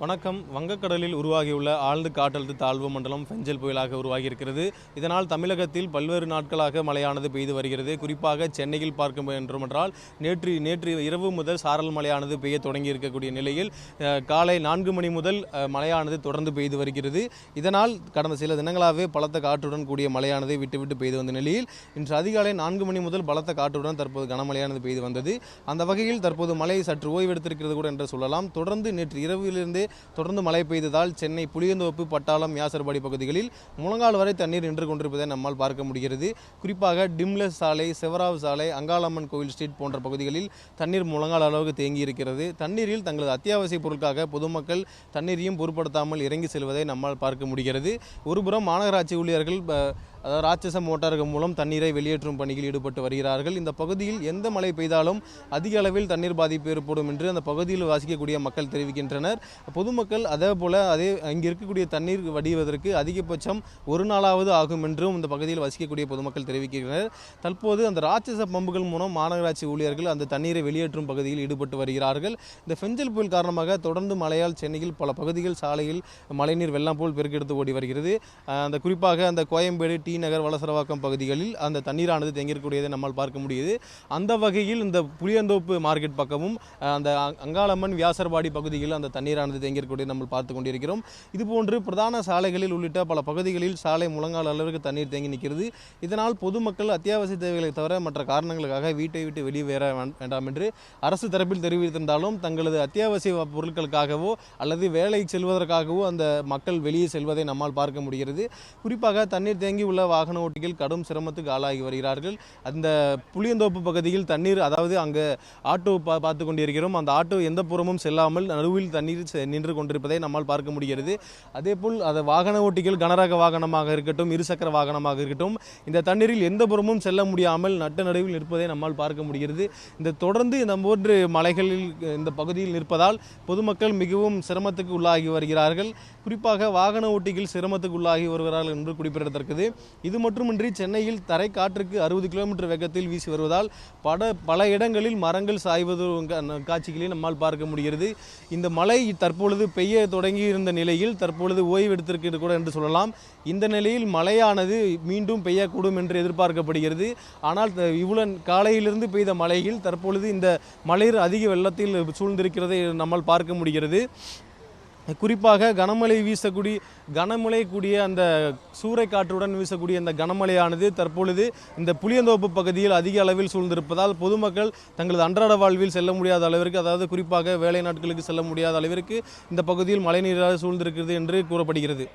வணக்கம். வங்கக்கடலில் உருவாகியுள்ள ஆழ்ந்த காற்றழுத்த தாழ்வு மண்டலம் பெஞ்சல் புயலாக உருவாகியிருக்கிறது. இதனால் தமிழகத்தில் பல்வேறு நாட்களாக மழையானது பெய்து வருகிறது. குறிப்பாக சென்னையில் பார்க்க வேண்டுமென்றால் நேற்று இரவு முதல் சாரல் மழையானது பெய்ய தொடங்கி இருக்கக்கூடிய நிலையில் காலை 4 மணி முதல் மழையானது தொடர்ந்து பெய்து வருகிறது. இதனால் கடந்த சில தினங்களாகவே பலத்த காற்றுடன் கூடிய மழையானது விட்டு பெய்து வந்த நிலையில் இன்று அதிகாலை 4 மணி முதல் பலத்த காற்றுடன் தற்போது கனமழையானது பெய்து வந்தது. அந்த வகையில் தற்போது மழை சற்று ஓய்வெடுத்திருக்கிறது கூட என்று சொல்லலாம். தொடர்ந்து நேற்று இரவிலிருந்தே தொடர்ந்து மழை பெய்ததால் சென்னை புளியந்தோப்பு, பட்டாளம், வியாசர்பாடி பகுதிகளில் முழங்கால் வரை தண்ணீர் நின்று கொண்டிருப்பதை நம்மால் பார்க்க முடிகிறது. குறிப்பாக டிம்லஸ் சாலை, செவராவ் சாலை, அங்காளம்மன் கோவில் ஸ்ட்ரீட் போன்ற பகுதிகளில் தண்ணீர் முழங்கால் அளவுக்கு தேங்கி இருக்கிறது. தண்ணீரில் தங்களது அத்தியாவசிய பொருட்காக பொதுமக்கள் தண்ணீரையும் பொருட்படுத்தாமல் இறங்கி செல்வதை நம்மால் பார்க்க முடிகிறது. ஒருபுறம் மாநகராட்சி ஊழியர்கள் ராட்சச மோட்டார்கள் மூலம் தண்ணீரை வெளியேற்றும் பணியில் ஈடுபட்டு வருகிறார்கள். இந்த பகுதியில் எந்த மழை பெய்தாலும் அதிக அளவில் தண்ணீர் பாதிப்பு ஏற்படும் என்று அந்த பகுதியில் வசிக்கக்கூடிய மக்கள் தெரிவிக்கின்றனர். பொதுமக்கள் அதேபோல அங்கே இருக்கக்கூடிய தண்ணீர் வடிவதற்கு அதிகபட்சம் ஒரு நாளாவது ஆகும் என்றும் இந்த பகுதியில் வசிக்கக்கூடிய பொதுமக்கள் தெரிவிக்கின்றனர். தற்போது அந்த ராட்சச பம்புகள் மூலம் மாநகராட்சி ஊழியர்கள் அந்த தண்ணீரை வெளியேற்றும் பகுதியில் ஈடுபட்டு வருகிறார்கள். இந்த பெஞ்சல் புயல் காரணமாக தொடர்ந்து மழையால் சென்னையில் பல பகுதிகள் சாலையில் மழைநீர் வெள்ளம் போல் பெருக்கெடுத்து ஓடி வருகிறது. குறிப்பாக அந்த கோயம்பேடு, டி நகர், வலசரவாக்கம் பகுதிகளில் அந்த தண்ணீரானது தேங்கியிருக்கூடியதை நம்மால் பார்க்க முடியுது. அந்த வகையில் இந்த புளியந்தோப்பு மார்க்கெட் பக்கமும் அந்த அங்காளம்மன், வியாசர்பாடி பகுதிகளில் அந்த தண்ணீரானது தேங்கியிருக்கூடியதை நம்ம பார்த்து கொண்டிருக்கிறோம். இதுபோன்று பிரதான சாலைகளில் உள்ளிட்ட பல பகுதிகளில் சாலை முழங்கால் அளவிற்கு தண்ணீர் தேங்கி நிற்கிறது. இதனால் பொதுமக்கள் அத்தியாவசிய தேவைகளை தவிர மற்ற காரணங்களுக்காக வீட்டை விட்டு வெளியே வர வேண்டாம் என்று அரசு தரப்பில் தெரிவித்திருந்தாலும் தங்களது அத்தியாவசிய பொருட்களுக்காகவோ அல்லது வேலை செல்வதற்காகவோ அந்த மக்கள் வெளியே செல்வதை நம்மால் பார்க்க முடிகிறது. குறிப்பாக தண்ணீர் தேங்கி உள்ள வாகன ஓட்டிகள் கடும் சிரமத்துக்கு ஆளாகி வருகிறார்கள். அந்த புளியந்தோப்பு பகுதியில் தண்ணீர், அதாவது அங்கே ஆட்டோ பார்த்து கொண்டிருக்கிறோம். அந்த ஆட்டோ எந்த புறமும் செல்லாமல் நடுவில் தண்ணீர் நின்று கொண்டிருப்பதை நம்மால் பார்க்க முடிகிறது. அதேபோல் அந்த வாகன ஓட்டிகள் கனரக வாகனமாக இருக்கட்டும், இருசக்கர வாகனமாக இருக்கட்டும், இந்த தண்ணீரில் எந்த புறமும் செல்ல முடியாமல் நட்ட நடுவில் நிற்பதை நம்மால் பார்க்க முடிகிறது. இந்த தொடர்ந்து இந்த மூன்று மலைகளில் இந்த பகுதியில் நிற்பதால் பொதுமக்கள் மிகவும் சிரமத்துக்கு உள்ளாகி வருகிறார்கள். குறிப்பாக வாகன ஓட்டிகள் சிரமத்துக்கு உள்ளாகி வருகிறார்கள் என்று குறிப்பிடத்தக்கது. இது மட்டுமின்றி சென்னையில் தரை காற்றுக்கு 60 கிலோமீட்டர் வேகத்தில் வீசி வருவதால் பல இடங்களில் மரங்கள் சாய்வது காட்சிகளை நம்மால் பார்க்க முடிகிறது. இந்த மழை தற்பொழுது பெய்ய தொடங்கி இருந்த நிலையில் தற்பொழுது ஓய்வெடுத்திருக்கிறது கூட என்று சொல்லலாம். இந்த நிலையில் மழையானது மீண்டும் பெய்யக்கூடும் என்று எதிர்பார்க்கப்படுகிறது. ஆனால் இவ்வளவு காலையிலிருந்து பெய்த மழையில் தற்பொழுது இந்த மழை அதிக வெள்ளத்தில் சூழ்ந்திருக்கிறதை நம்மால் பார்க்க முடிகிறது. குறிப்பாக கனமழை கூடிய அந்த சூறைக்காற்றுடன் வீசக்கூடிய அந்த கனமழையானது தற்பொழுது இந்த புளியந்தோப்பு பகுதியில் அதிக அளவில் சூழ்ந்திருப்பதால் பொதுமக்கள் தங்களது அன்றாட வாழ்வில் செல்ல முடியாத அளவிற்கு, அதாவது குறிப்பாக வேலை நாட்களுக்கு செல்ல முடியாத அளவிற்கு இந்த பகுதியில் மழைநீராக சூழ்ந்திருக்கிறது என்று கூறப்படுகிறது.